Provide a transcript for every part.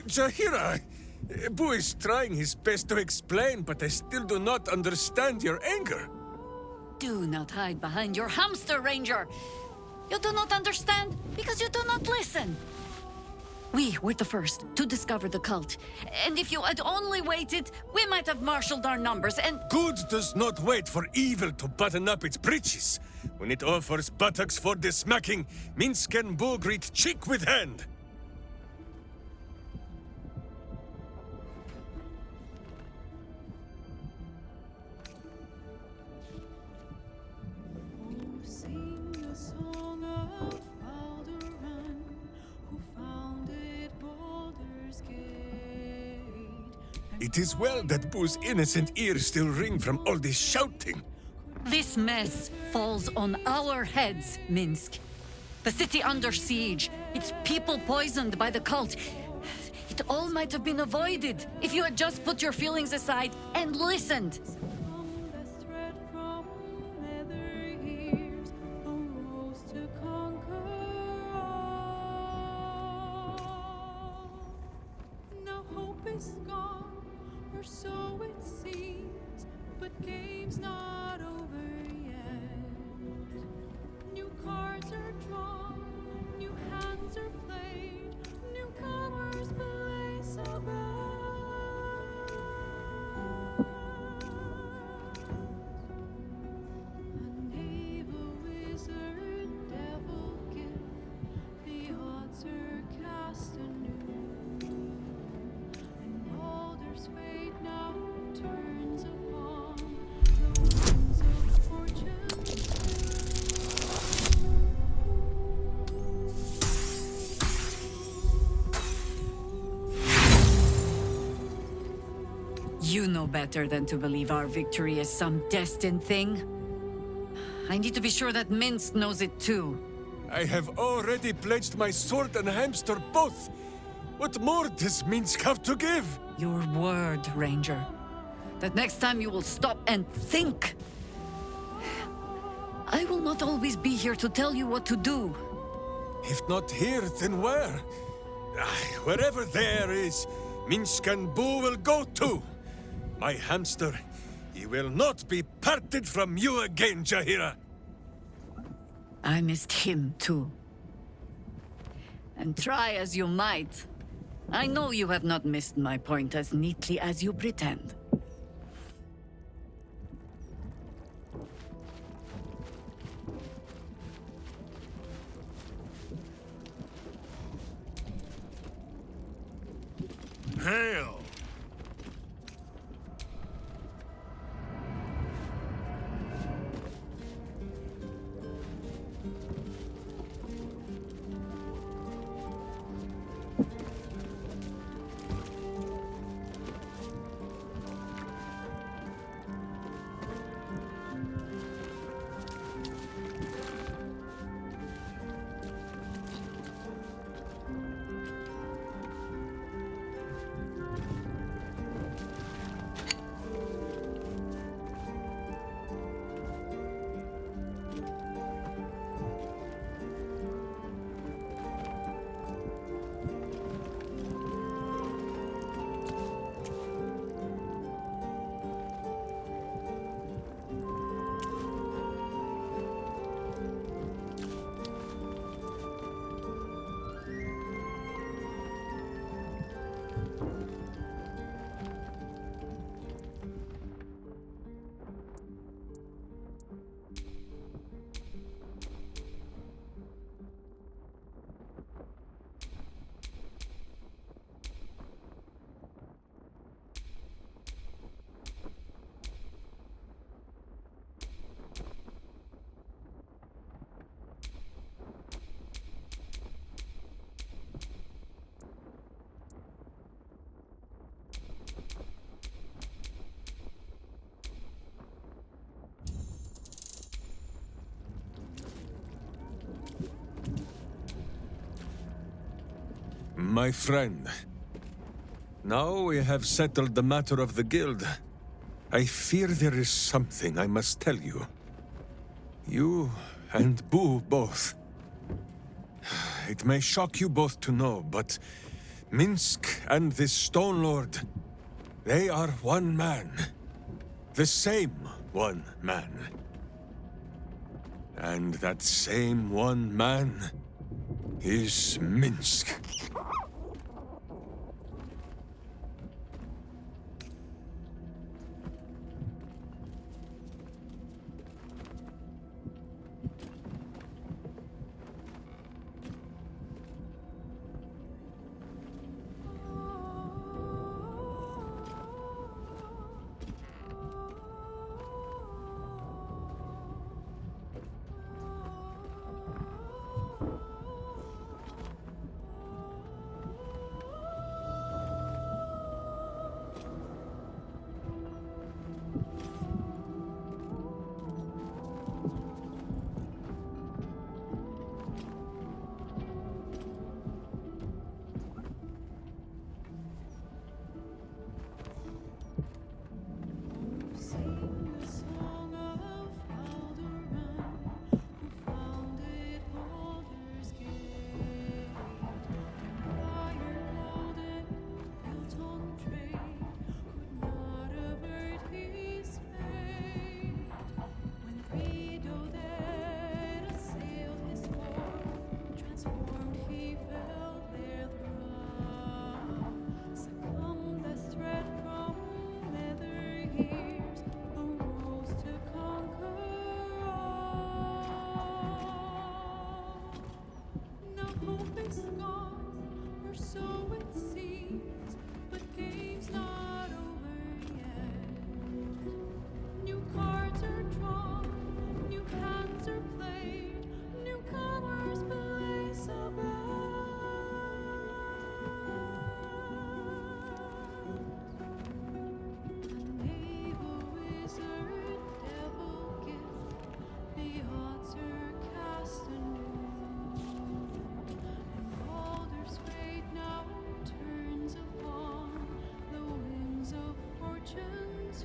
Jahira, Boo is trying his best to explain, but I still do not understand your anger. Do not hide behind your hamster, Ranger. You do not understand because you do not listen. We were the first to discover the cult. And if you had only waited, we might have marshaled our numbers and... Good does not wait for evil to button up its breeches. When it offers buttocks for the smacking, Minsk and Boo greet cheek with hand. Sing the song of Baldur, who founded Baldur's Gate. It is well that Boo's innocent ears still ring from all this shouting. This mess falls on our heads, Minsk. The city under siege, its people poisoned by the cult. It all might have been avoided if you had just put your feelings aside and listened. Longest thread from nether years, a rose to conquer all. Now hope is gone, or so it seems, but game's not over yet. New cards are drawn, new hands are played, newcomers play so bad. A knave, a wizard, devil gift, the odds are cast anew, and Baldur's fate now turns upon the winds of fortune. You know better than to believe our victory is some destined thing. I need to be sure that Minsk knows it too. I have already pledged my sword and hamster both. What more does Minsk have to give? Your word, Ranger. That next time you will stop and think. I will not always be here to tell you what to do. If not here, then where? Wherever there is, Minsk and Boo will go too. My hamster, he will not be parted from you again, Jahira. I missed him too. And try as you might, I know you have not missed my point as neatly as you pretend. Hail! My friend, now we have settled the matter of the guild. I fear there is something I must tell you. You and Boo both. It may shock you both to know, but Minsk and this Stone Lord, they are one man. The same one man. And that same one man is Minsk. Sing the song of Baldur, who founded Baldur's Gate. Empire golden, built on trade, could not avert his fate. When Credo dead assailed his war, transformed he fell there succumbed as thread from nether years, arose to conquer all. Now hope is gone, or so it seems, but game's not over yet. New cards are drawn, new hands are played, newcomers place a bet. Knave, a wizard, devil gift, the odds are cast anew, and Baldur's fate now turns upon the winds of fortune's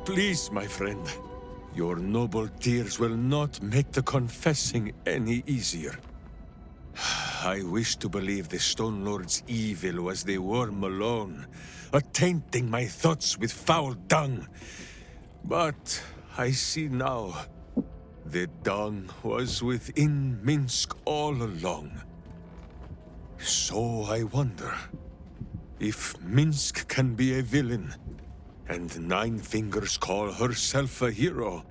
Please, my friend. Your noble tears will not make the confessing any easier. I wish to believe the Stone Lord's evil was the worm alone, attainting my thoughts with foul dung. But I see now, the dung was within Minsk all along. So I wonder, if Minsk can be a villain, and Nine Fingers call herself a hero,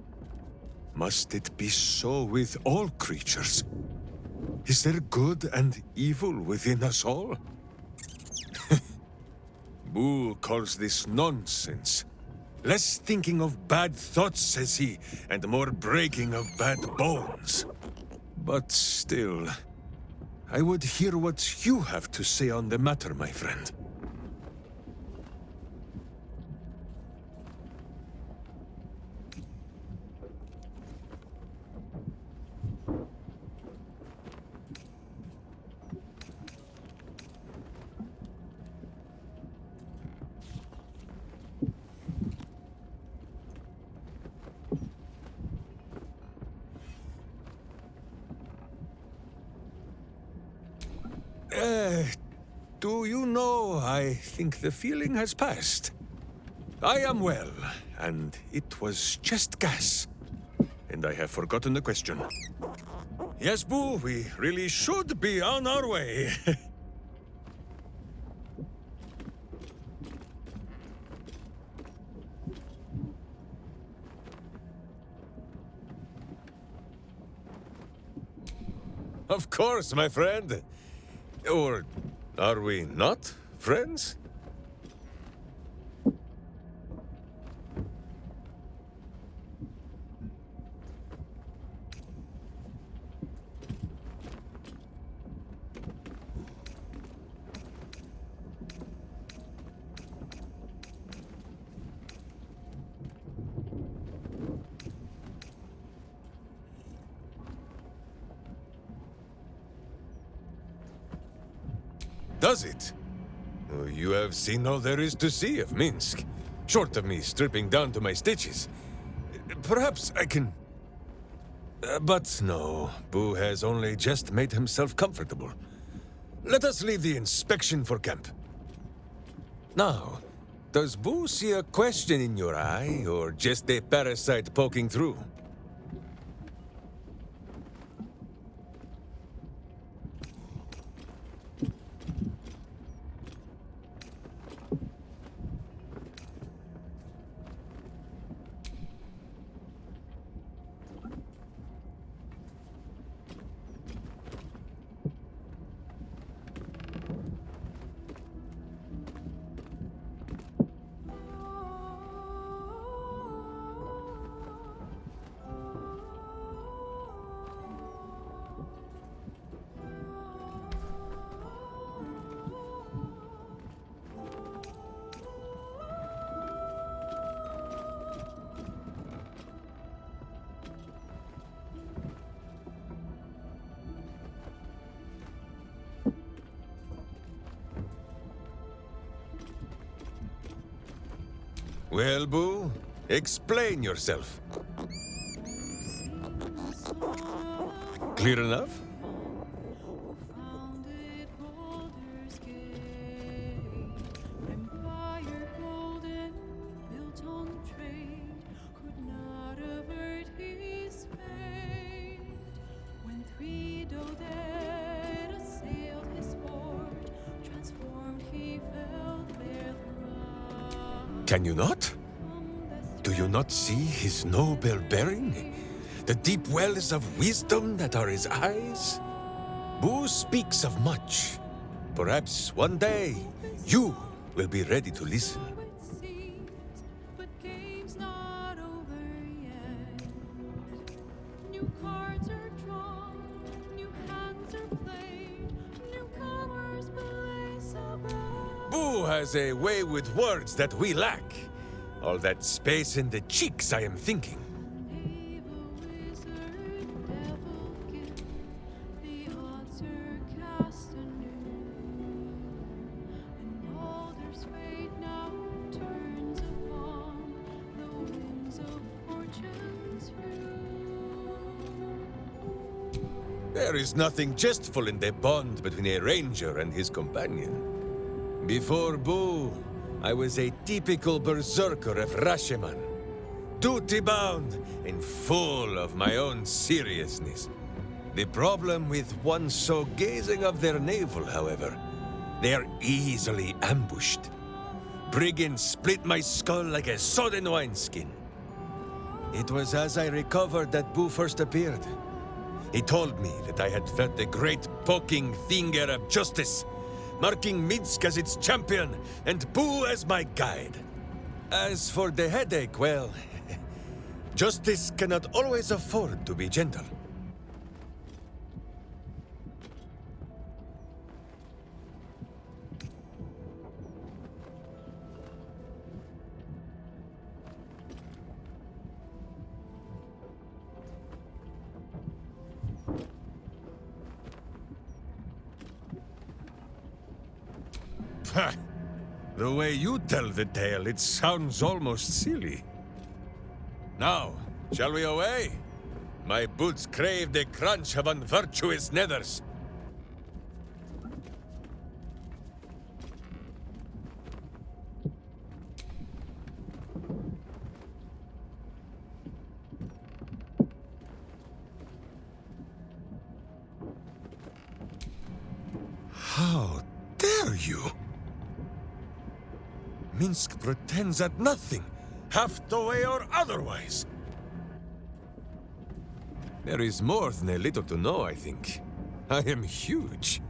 must it be so with all creatures? Is there good and evil within us all? Boo calls this nonsense. Less thinking of bad thoughts, says he, and more breaking of bad bones. But still, I would hear what you have to say on the matter, my friend. Do you know, I think the feeling has passed. I am well, and it was just gas. And I have forgotten the question. Yes, Boo, we really should be on our way. Of course, my friend. Or are we not friends? Does it? Well, you have seen all there is to see of Minsk, short of me stripping down to my stitches. Perhaps I can... but no, Boo has only just made himself comfortable. Let us leave the inspection for camp. Now, does Boo see a question in your eye, or just a parasite poking through? Well, Boo, explain yourself. Clear enough? Founded Baldur's Gate, empire golden, built on trade, could not avert his fate. When three dead assailed his port, transformed he felt their thrust. Can you not? Do you not see his noble bearing? The deep wells of wisdom that are his eyes? Boo speaks of much. Perhaps one day, you will be ready to listen. So it seems, but game's not over yet. New cards are drawn, new hands are played, newcomers place above. Boo has a way with words that we lack. All that space in the cheeks, I am thinking. Evil wizard, devil gift, the odds are cast anew, and Baldur's fate now turns upon the winds of fortune's view. There is nothing jestful in the bond between a ranger and his companion. Before Boo, I was a typical berserker of Rashomon, duty-bound and full of my own seriousness. The problem with one so gazing of their navel, however, they are easily ambushed. Brigands split my skull like a sodden wineskin. It was as I recovered that Boo first appeared. He told me that I had felt the great poking finger of justice, marking Minsk as its champion and Boo as my guide. As for the headache, well, justice cannot always afford to be gentle. Ha! The way you tell the tale, it sounds almost silly. Now, shall we away? My boots crave the crunch of unvirtuous nethers. How dare you? Minsk pretends at nothing, half the way or otherwise. There is more than a little to know, I think. I am huge.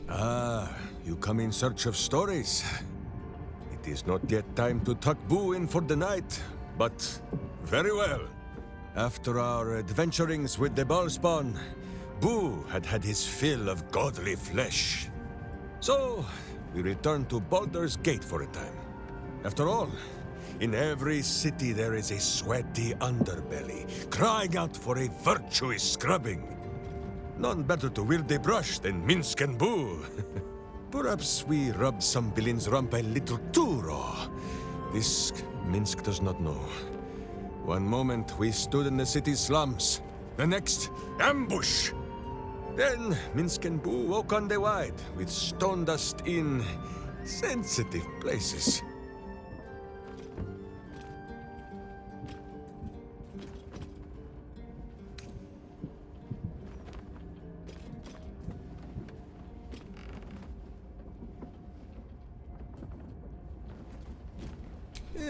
Ah, you come in search of stories. It is not yet time to tuck Boo in for the night, but very well. After our adventurings with the Ballspawn, Boo had had his fill of godly flesh. So, we returned to Baldur's Gate for a time. After all, in every city there is a sweaty underbelly, crying out for a virtuous scrubbing. None better to wield a brush than Minsk and Boo. Perhaps we rubbed some villain's rump a little too raw. This Minsk does not know. One moment we stood in the city's slums, the next, ambush! Then Minsk and Boo woke on the wide, with stone dust in sensitive places.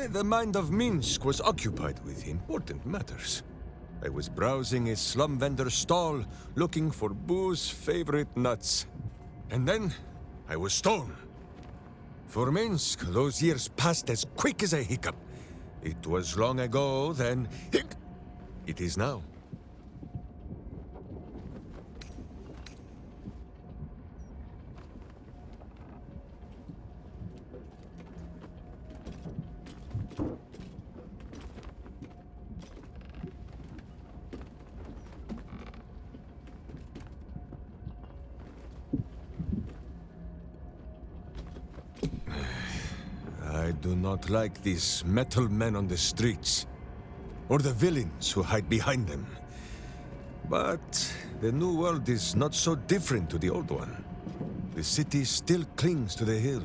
The mind of Minsk was occupied with important matters. I was browsing a slum vendor's stall, looking for Boo's favorite nuts. And then, I was stolen. For Minsk, those years passed as quick as a hiccup. It was long ago, then it is now. I do not like these metal men on the streets, or the villains who hide behind them. But the new world is not so different to the old one. The city still clings to the hill.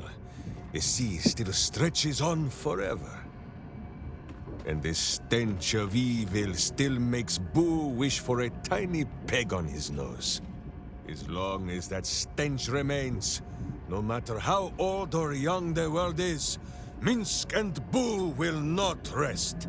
The sea still stretches on forever. And the stench of evil still makes Boo wish for a tiny peg on his nose. As long as that stench remains, no matter how old or young the world is, Minsk and Boo will not rest.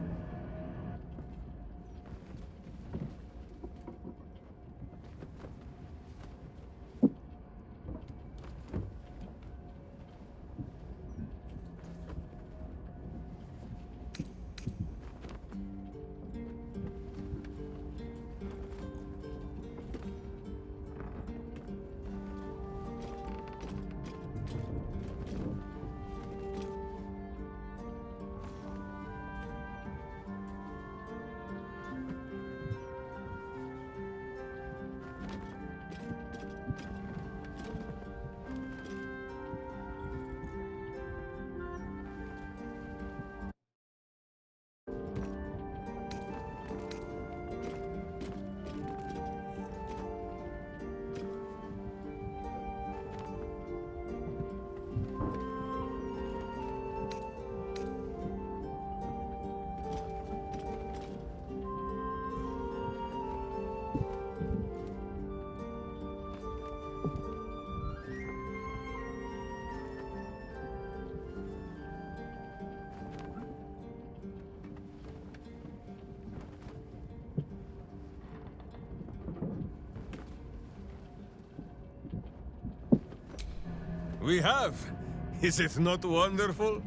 We have! Is it not wonderful?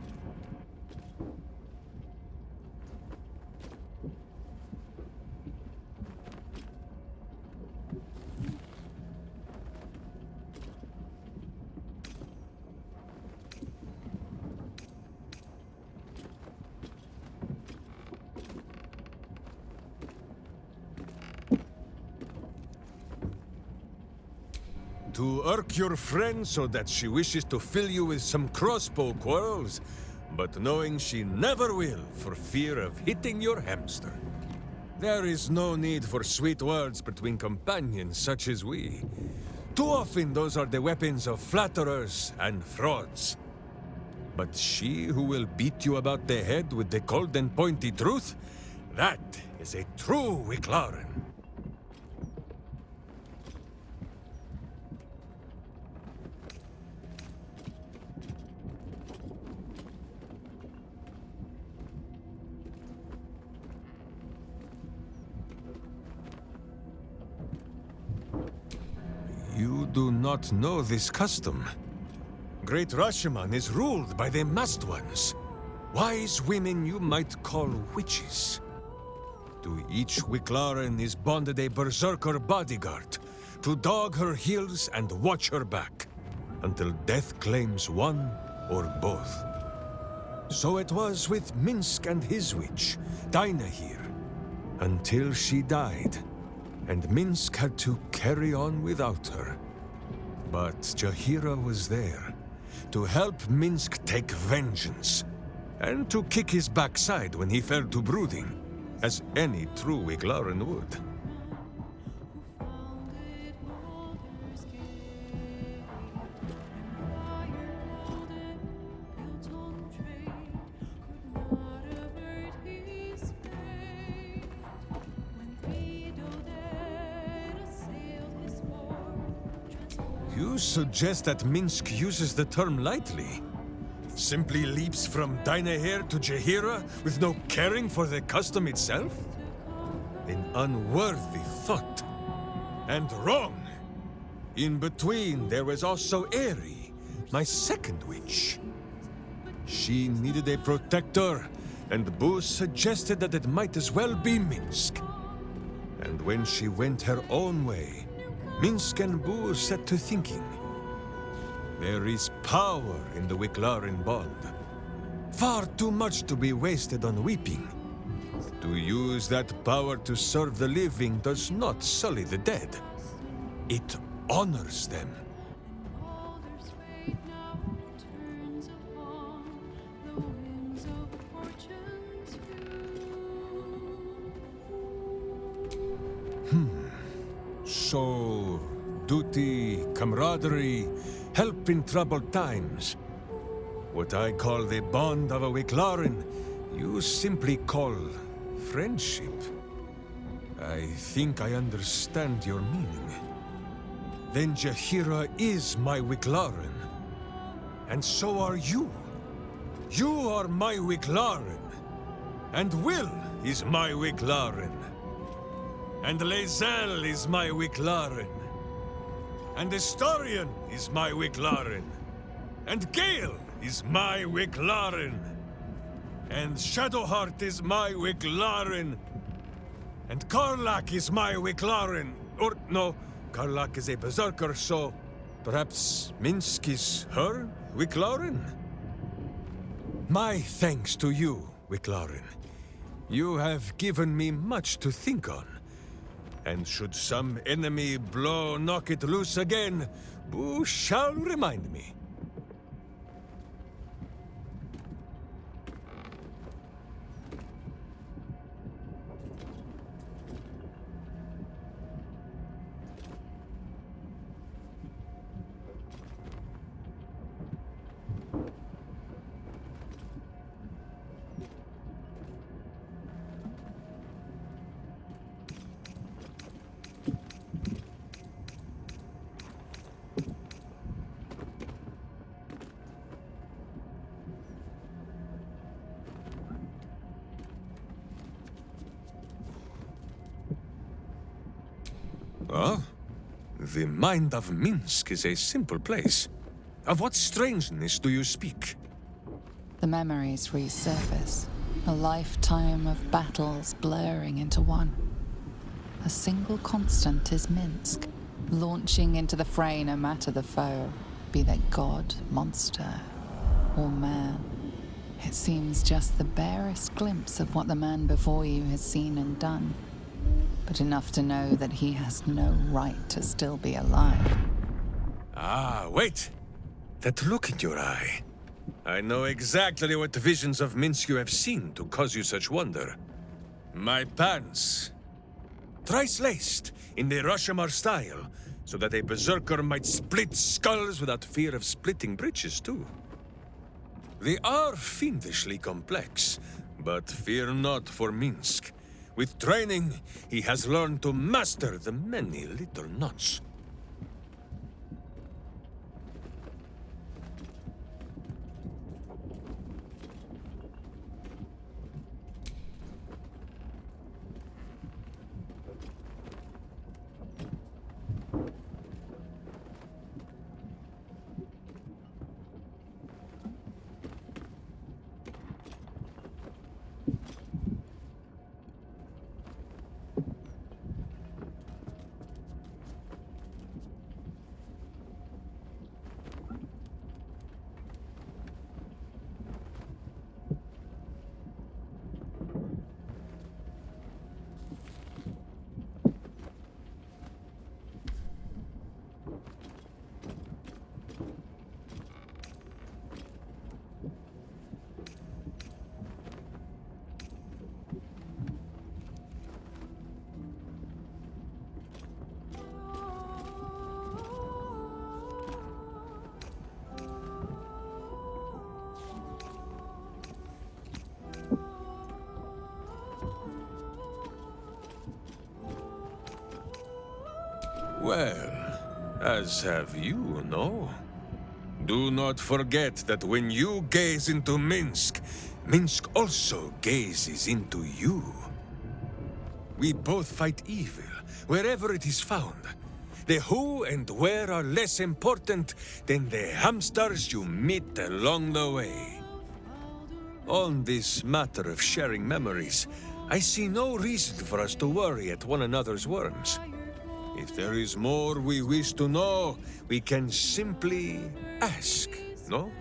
To irk your friend so that she wishes to fill you with some crossbow quarrels, but knowing she never will for fear of hitting your hamster. There is no need for sweet words between companions such as we. Too often those are the weapons of flatterers and frauds. But she who will beat you about the head with the cold and pointy truth, that is a true Wicklaren. You do not know this custom. Great Rashomon is ruled by the masked ones. Wise women you might call witches. To each Wicklaren is bonded a berserker bodyguard, to dog her heels and watch her back, until death claims one or both. So it was with Minsk and his witch, Dinah here, until she died, and Minsk had to carry on without her. But Jaheira was there, to help Minsk take vengeance, and to kick his backside when he fell to brooding, as any true Wicklaren would. Founded Baldur's Gate, empire golden, built on trade, could not avert his fate. When Theoden assailed his port, You suggest that Minsk uses the term lightly? Simply leaps from Dynaheir to Jaheira with no caring for the custom itself? An unworthy thought. And wrong! In between, there was also Eri, my second witch. She needed a protector, and Boo suggested that it might as well be Minsk. And when she went her own way, Minsk and Boo set to thinking. There is power in the Wicklaren bond. Far too much to be wasted on weeping. To use that power to serve the living does not sully the dead. It honors them. Baldur's fate now turns upon the winds of fortune's view. So, duty, camaraderie, help in troubled times. What I call the bond of a Wicklaren, you simply call friendship. I think I understand your meaning. Then Jaheira is my Wicklaren. And so are you. You are my Wicklaren. And Will is my Wicklaren. And Lae'zel is my Wicklaren. And Astarion is my Wicklaren. And Gale is my Wicklaren. And Shadowheart is my Wicklaren. And Karlach is my Wicklaren. Or, no, Karlach is a berserker, so perhaps Minsk is her Wicklaren? My thanks to you, Wicklaren. You have given me much to think on. And should some enemy knock it loose again, Boo shall remind me. Oh? The mind of Minsk is a simple place. Of what strangeness do you speak? The memories resurface, a lifetime of battles blurring into one. A single constant is Minsk, launching into the fray no matter the foe, be they god, monster, or man. It seems just the barest glimpse of what the man before you has seen and done, but enough to know that he has no right to still be alive. Ah, wait! That look in your eye. I know exactly what visions of Minsk you have seen to cause you such wonder. My pants. Thrice laced, in the Rashomon style, so that a berserker might split skulls without fear of splitting breeches too. They are fiendishly complex, but fear not for Minsk. With training, he has learned to master the many little knots. Well, as have you, no? Do not forget that when you gaze into Minsk, Minsk also gazes into you. We both fight evil, wherever it is found. The who and where are less important than the hamsters you meet along the way. On this matter of sharing memories, I see no reason for us to worry at one another's worms. If there is more we wish to know, we can simply ask, no?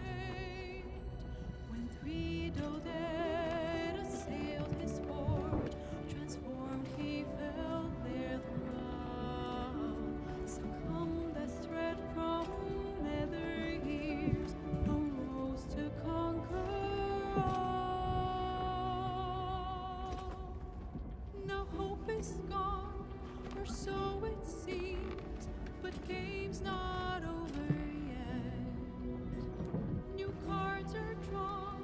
When three dead assailed his fort, transformed he fell there thrall. Succumbed as threat from nether years, arose to conquer all. Now hope is gone, or so it seems, but game's not over yet. New cards are drawn,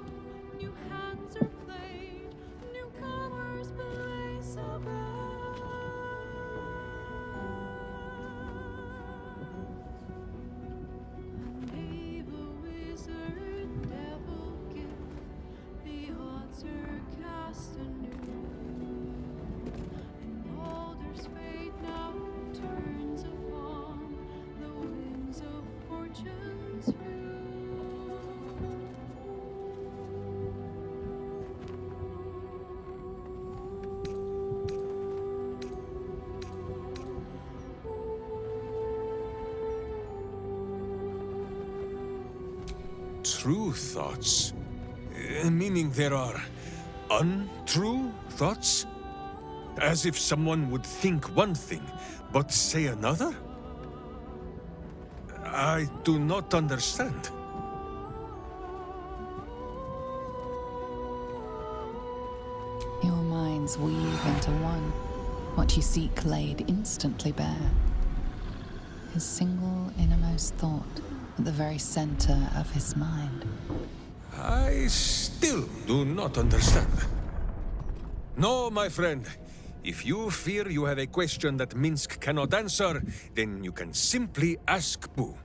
new hands are played, newcomers blaze about. A knave, a wizard, devil gift, the odds are cast anew, and Baldur's fate now turns upon the winds of fortune's view. True thoughts? Meaning there are untrue thoughts? As if someone would think one thing, but say another? I do not understand. Your minds weave into one. What you seek laid instantly bare. His single innermost thought at the very center of his mind. I still do not understand. No, my friend. If you fear you have a question that Minsk cannot answer, then you can simply ask Boo.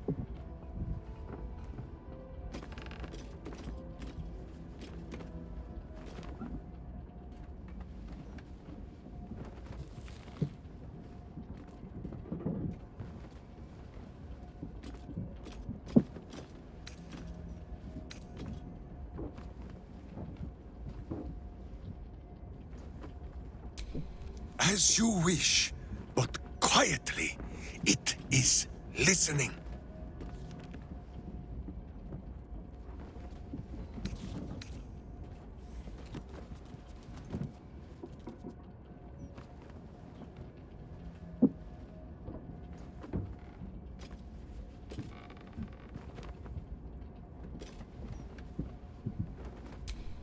As you wish, but quietly. It is listening.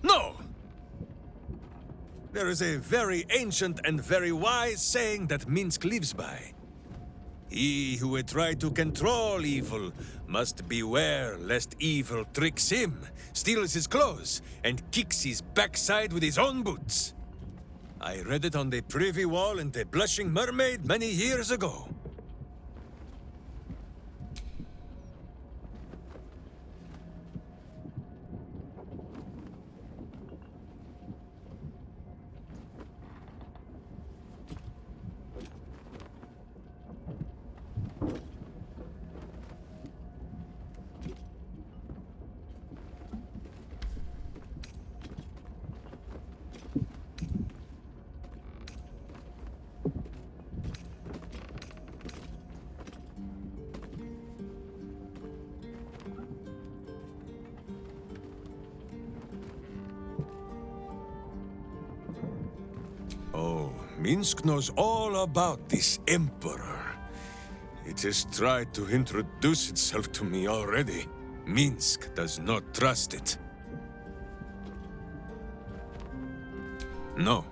No! There is a very ancient and very wise saying that Minsk lives by. He who would try to control evil must beware lest evil tricks him, steals his clothes, and kicks his backside with his own boots. I read it on the privy wall in the Blushing Mermaid many years ago. Oh, Minsk knows all about this Emperor. It has tried to introduce itself to me already. Minsk does not trust it. No,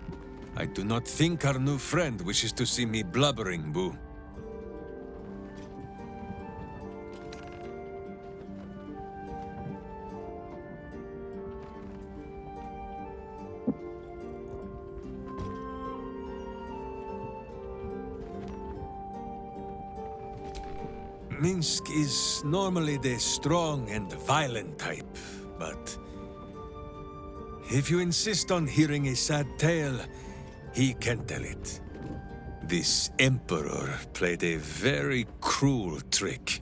I do not think our new friend wishes to see me blubbering, Boo. Minsk is normally the strong and violent type, but if you insist on hearing a sad tale, he can tell it. This Emperor played a very cruel trick.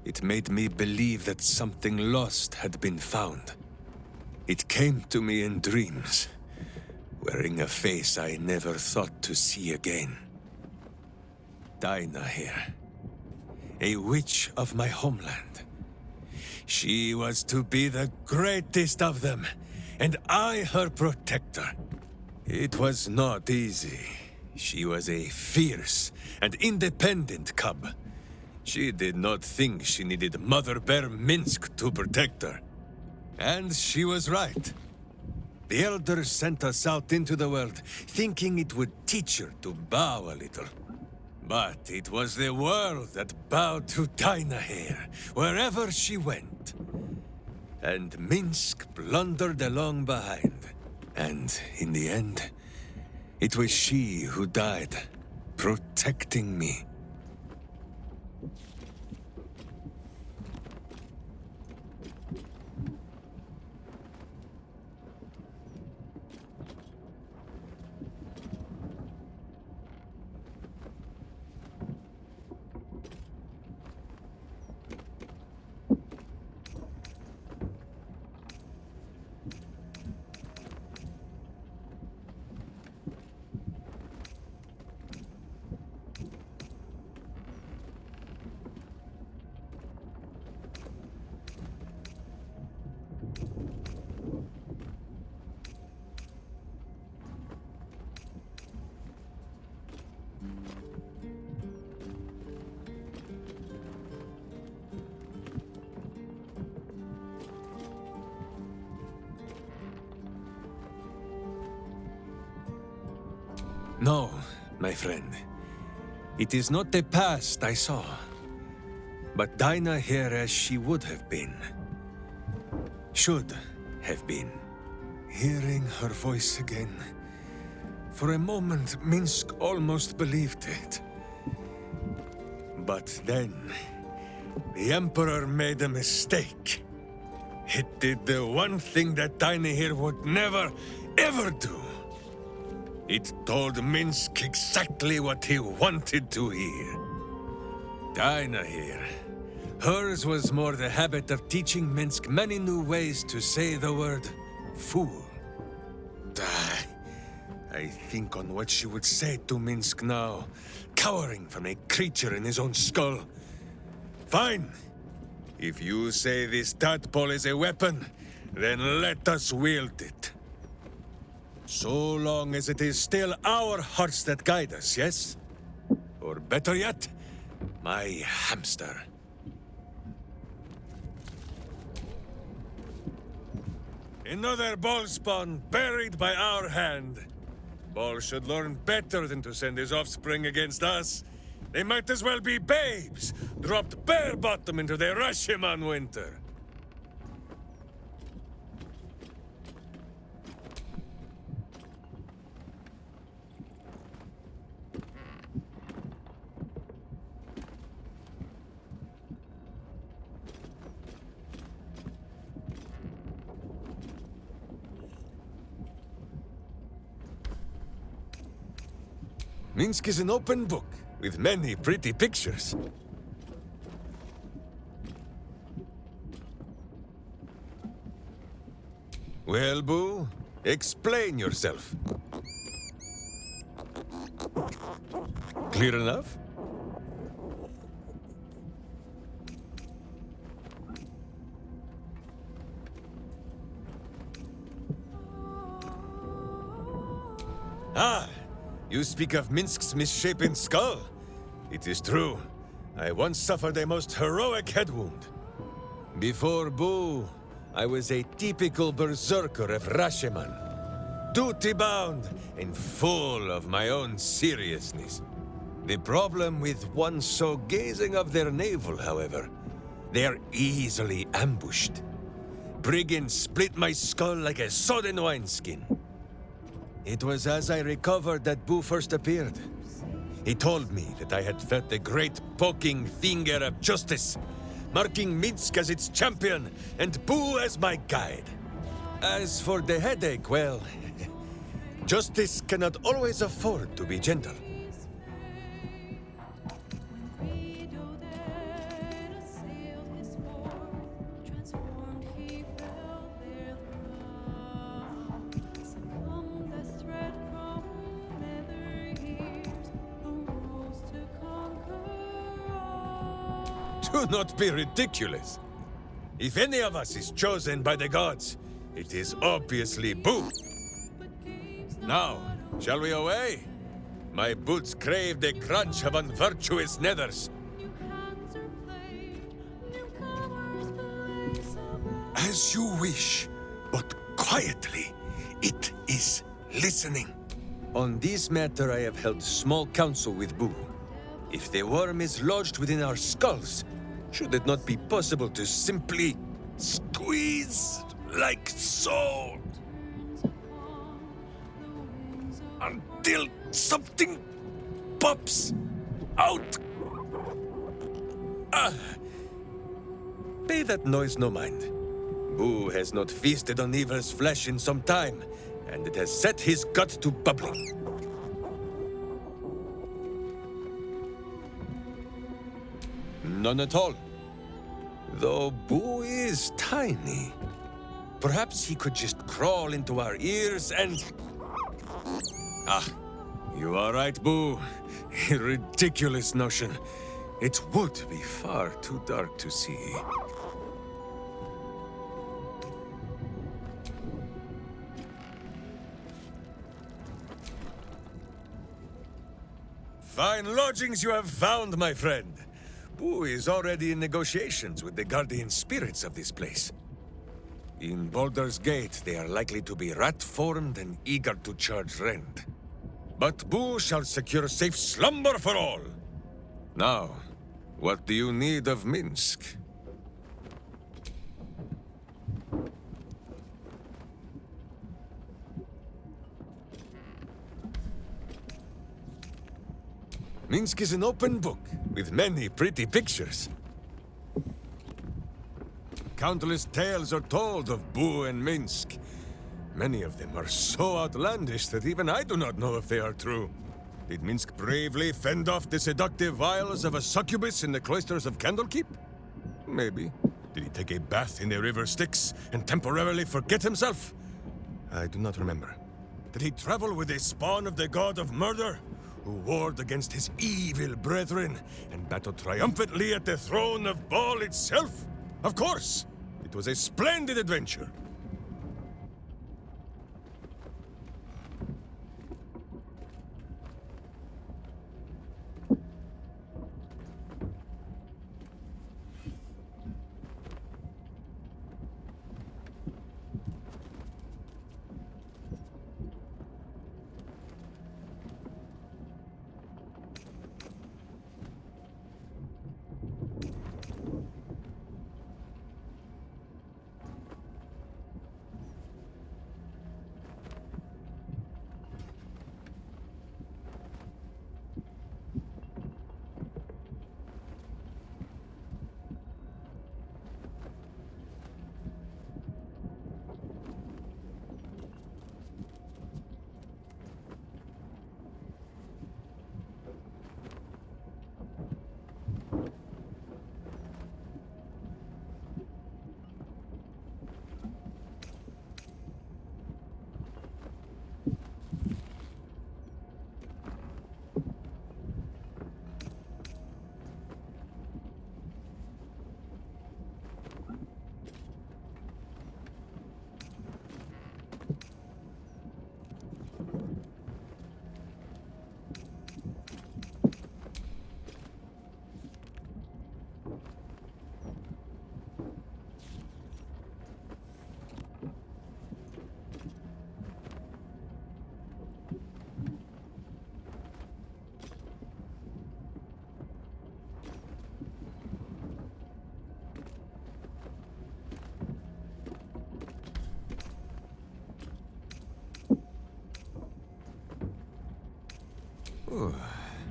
It made me believe that something lost had been found. It came to me in dreams, wearing a face I never thought to see again. Dinah here, a witch of my homeland. She was to be the greatest of them, and I her protector. It was not easy. She was a fierce and independent cub. She did not think she needed Mother Bear Minsk to protect her. And she was right. The elders sent us out into the world, thinking it would teach her to bow a little. But it was the world that bowed to Dinah here, wherever she went. And Minsk blundered along behind. And in the end, it was she who died, protecting me. No, my friend. It is not the past I saw, but Dinah here as she would have been. Should have been. Hearing her voice again. For a moment, Minsk almost believed it. But then, the Emperor made a mistake. It did the one thing that Dinah here would never, ever do. It told Minsk exactly what he wanted to hear. Dinah here. Hers was more the habit of teaching Minsk many new ways to say the word fool. I think on what she would say to Minsk now, cowering from a creature in his own skull. Fine. If you say this tadpole is a weapon, then let us wield it. So long as it is still our hearts that guide us, yes? Or better yet, my hamster. Another ball spawn buried by our hand. Ball should learn better than to send his offspring against us. They might as well be babes, dropped bare bottom into the Rashomon winter. Minsk is an open book, with many pretty pictures. Well, Boo, explain yourself. Clear enough? Ah! You speak of Minsk's misshapen skull. It is true. I once suffered a most heroic head wound. Before Boo, I was a typical berserker of Rashomon. Duty-bound and full of my own seriousness. The problem with one so gazing of their navel, however, they are easily ambushed. Brigands split my skull like a sodden wineskin. It was as I recovered that Boo first appeared. He told me that I had felt the great poking finger of justice, marking Minsk as its champion and Boo as my guide. As for the headache, well, justice cannot always afford to be gentle. Do not be ridiculous. If any of us is chosen by the gods, it is obviously Boo. Now, shall we away? My boots crave the crunch of unvirtuous nethers. As you wish, but quietly. It is listening. On this matter, I have held small counsel with Boo. If the worm is lodged within our skulls, should it not be possible to simply squeeze like so until something pops out? Pay that noise no mind. Boo has not feasted on evil's flesh in some time, and it has set his gut to bubbling. None at all. Though Boo is tiny. Perhaps he could just crawl into our ears and... Ah, you are right, Boo. A ridiculous notion. It would be far too dark to see. Fine lodgings you have found, my friend. Boo is already in negotiations with the guardian spirits of this place. In Baldur's Gate, they are likely to be rat-formed and eager to charge rent. But Boo shall secure safe slumber for all. Now, what do you need of Minsk? Minsk is an open book, with many pretty pictures. Countless tales are told of Boo and Minsk. Many of them are so outlandish that even I do not know if they are true. Did Minsk bravely fend off the seductive wiles of a succubus in the cloisters of Candlekeep? Maybe. Did he take a bath in the river Styx and temporarily forget himself? I do not remember. Did he travel with a spawn of the god of murder, who warred against his evil brethren and battled triumphantly at the throne of Baal itself? Of course! It was a splendid adventure.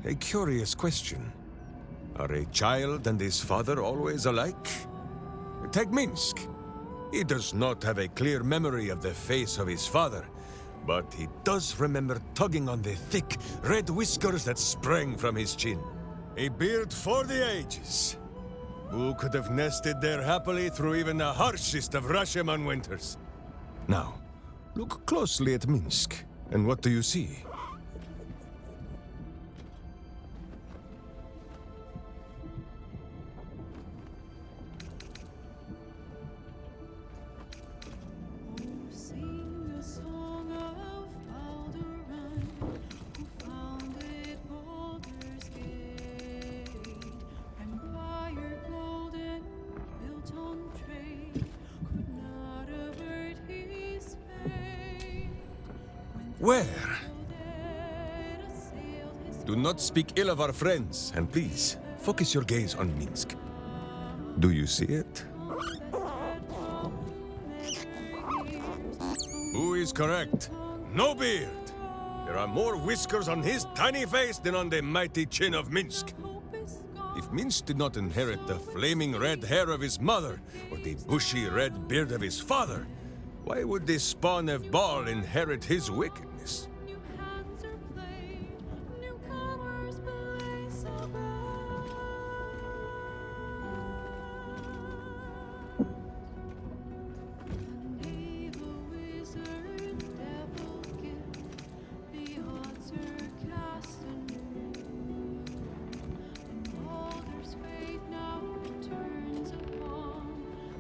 A curious question. Are a child and his father always alike? Take Minsk. He does not have a clear memory of the face of his father, but he does remember tugging on the thick, red whiskers that sprang from his chin. A beard for the ages. Who could have nested there happily through even the harshest of Rashomon winters? Now, look closely at Minsk, and what do you see? Sing a song of Baldur, who founded Baldur's Gate. Empire golden, built on trade, could not avert his fate. Where? Dead assailed his Do not speak ill of our friends, and please, focus your gaze on Minsk. Do you see it? Who is correct? No beard! There are more whiskers on his tiny face than on the mighty chin of Minsk. hope is gone. If Minsk did not inherit the flaming red hair of his mother, or the bushy red beard of his father, why would the spawn of Baal inherit his wickedness? New hands are played, newcomers blaze above. A knave, a wizard, devil gift, the odds are cast anew. And Baldur's fate now turns upon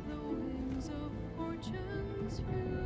the wings of fortune's view.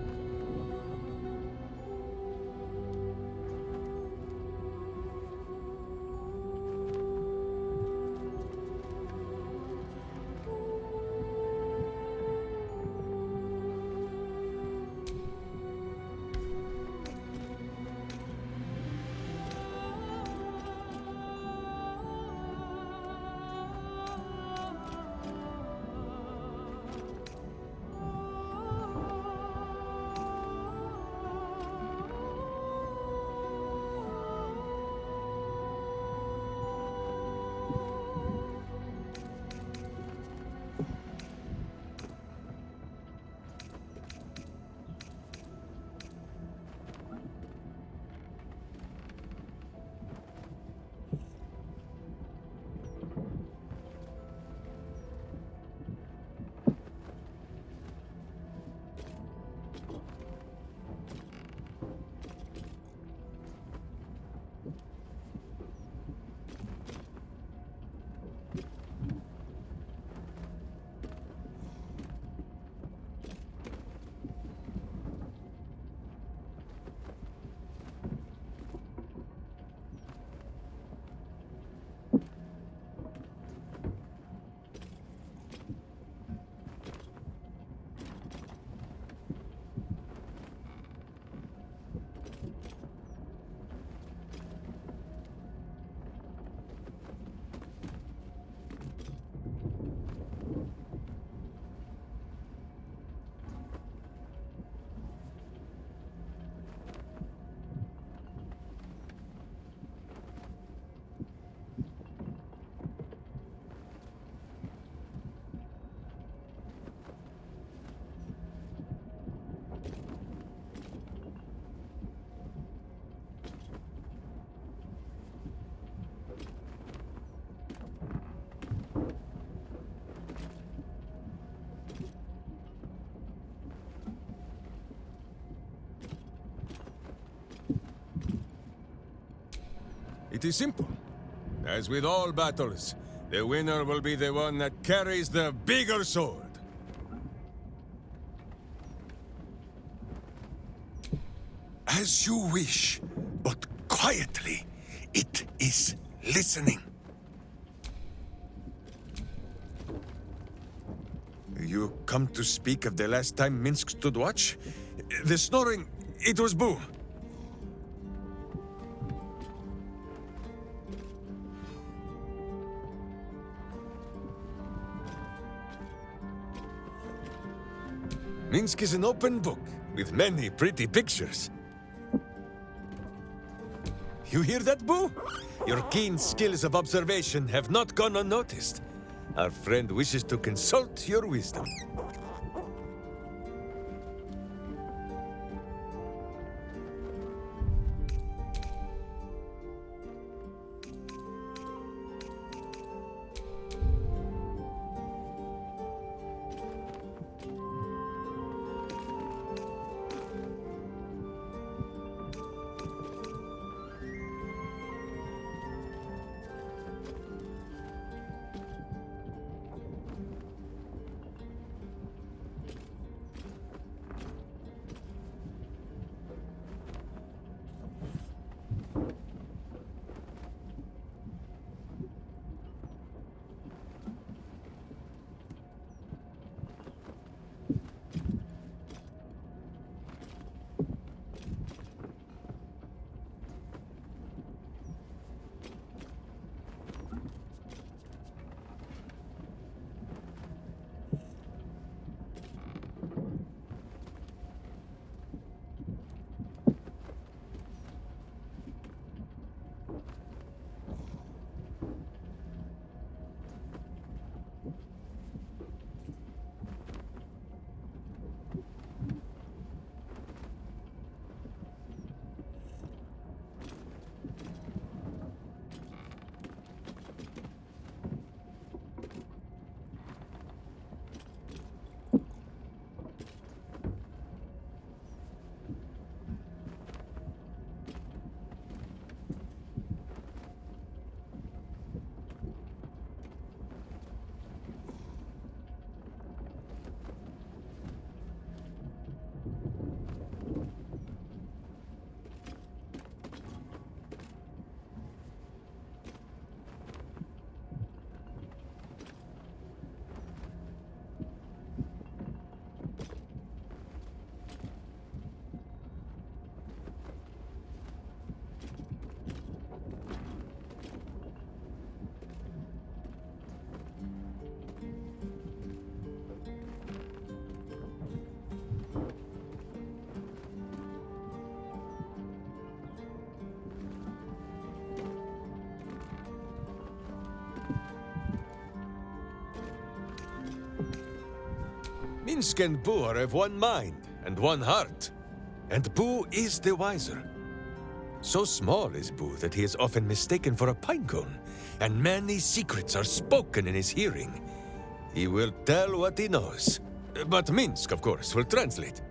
It is simple. As with all battles, the winner will be the one that carries the bigger sword. As you wish, but quietly. It is listening. You come to speak of the last time Minsk stood watch? The snoring, it was Boo. Minsk is an open book, with many pretty pictures. You hear that, Boo? Your keen skills of observation have not gone unnoticed. Our friend wishes to consult your wisdom. Minsk and Boo are of one mind and one heart, and Boo is the wiser. So small is Boo that he is often mistaken for a pinecone, and many secrets are spoken in his hearing. He will tell what he knows, but Minsk, of course, will translate.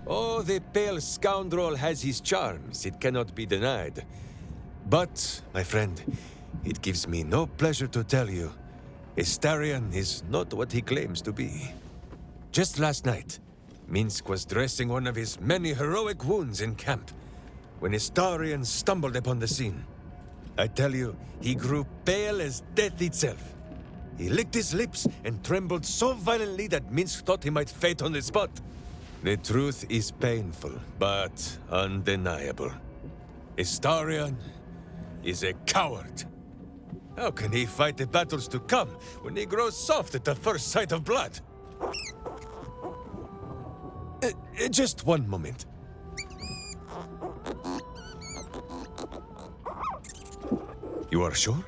Oh, the pale scoundrel has his charms, it cannot be denied. But, my friend, it gives me no pleasure to tell you, Astarion is not what he claims to be. Just last night, Minsk was dressing one of his many heroic wounds in camp, when Astarion stumbled upon the scene. I tell you, he grew pale as death itself. He licked his lips and trembled so violently that Minsk thought he might faint on the spot. The truth is painful, but undeniable. Astarion is a coward. How can he fight the battles to come when he grows soft at the first sight of blood? Just one moment. You are sure?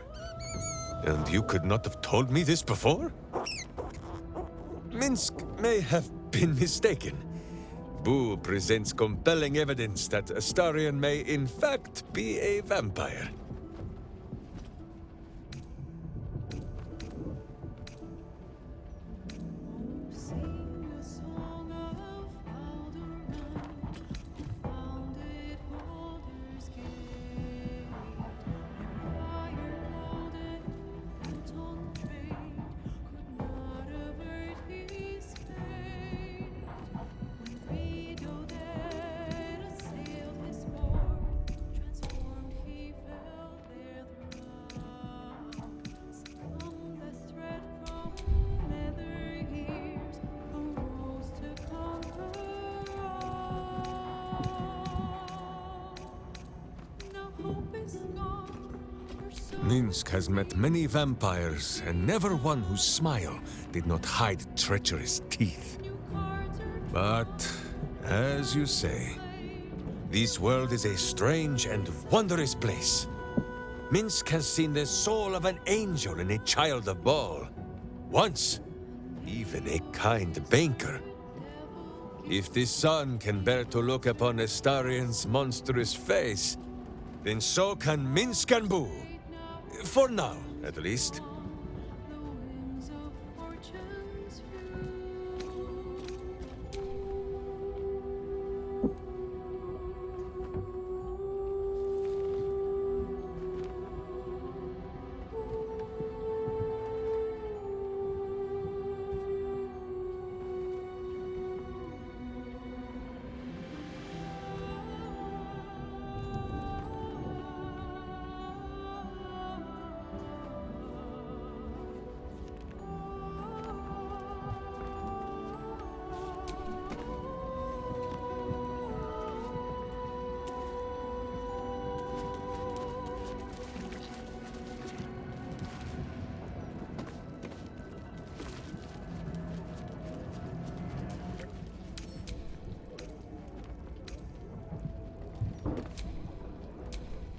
And you could not have told me this before? Minsk may have been mistaken. Boo presents compelling evidence that Astarion may in fact be a vampire. Sing a song of Baldur, who founded Baldur's Gate. Empire called it Anton trade, could not avert his fate. When Guido that assailed his port, transformed he fell their throne. Succumbed as threat from nether years, arose to conquer all. Now hope is gone, her soul Minsk has met many vampires, and never one whose smile did not hide treacherous teeth. new cards are But, as you say, this world is a strange and wondrous place. Minsk has seen the soul of an angel in a child of Baal. Once, even a kind banker. If the sun can bear to look upon Astarion's monstrous face, then so can Minsk and Boo. For now, at least. the winds of fortune's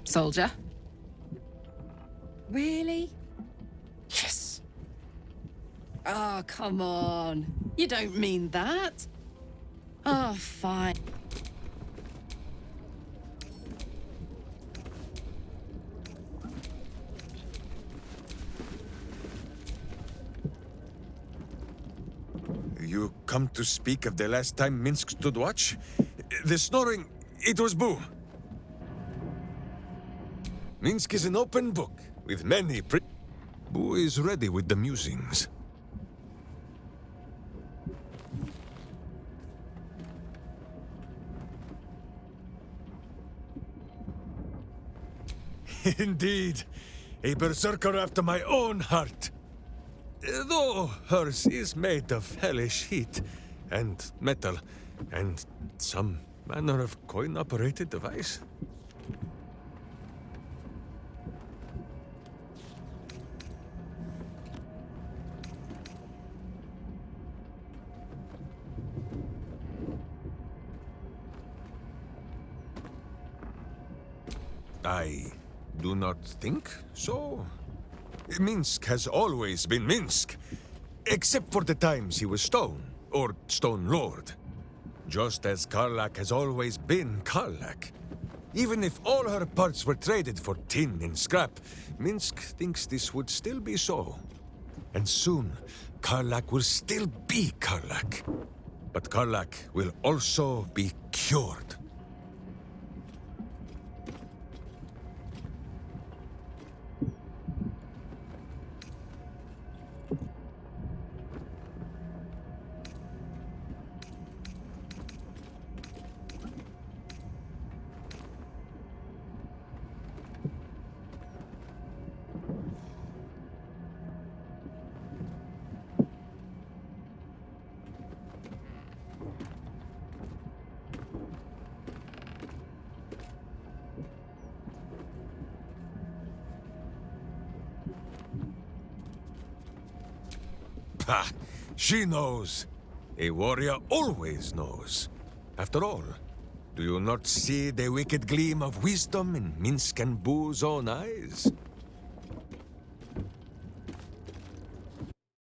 Soldier? Really? Yes. Oh, come on. You don't mean that. Oh, fine. You come to speak of the last time Minsk stood watch? The snoring, it was Boo. Minsk is an open book, with many Boo is ready with the musings. Indeed, a berserker after my own heart. Though hers is made of hellish heat, and metal, and some manner of coin-operated device. I do not think so. Minsk has always been Minsk, except for the times he was Stone, or Stone Lord. Just as Karlak has always been Karlak. Even if all her parts were traded for tin and scrap, Minsk thinks this would still be so. And soon, Karlak will still be Karlak. But Karlak will also be cured. Ha! She knows. A warrior always knows. After all, do you not see the wicked gleam of wisdom in Minsk and Boo's own eyes?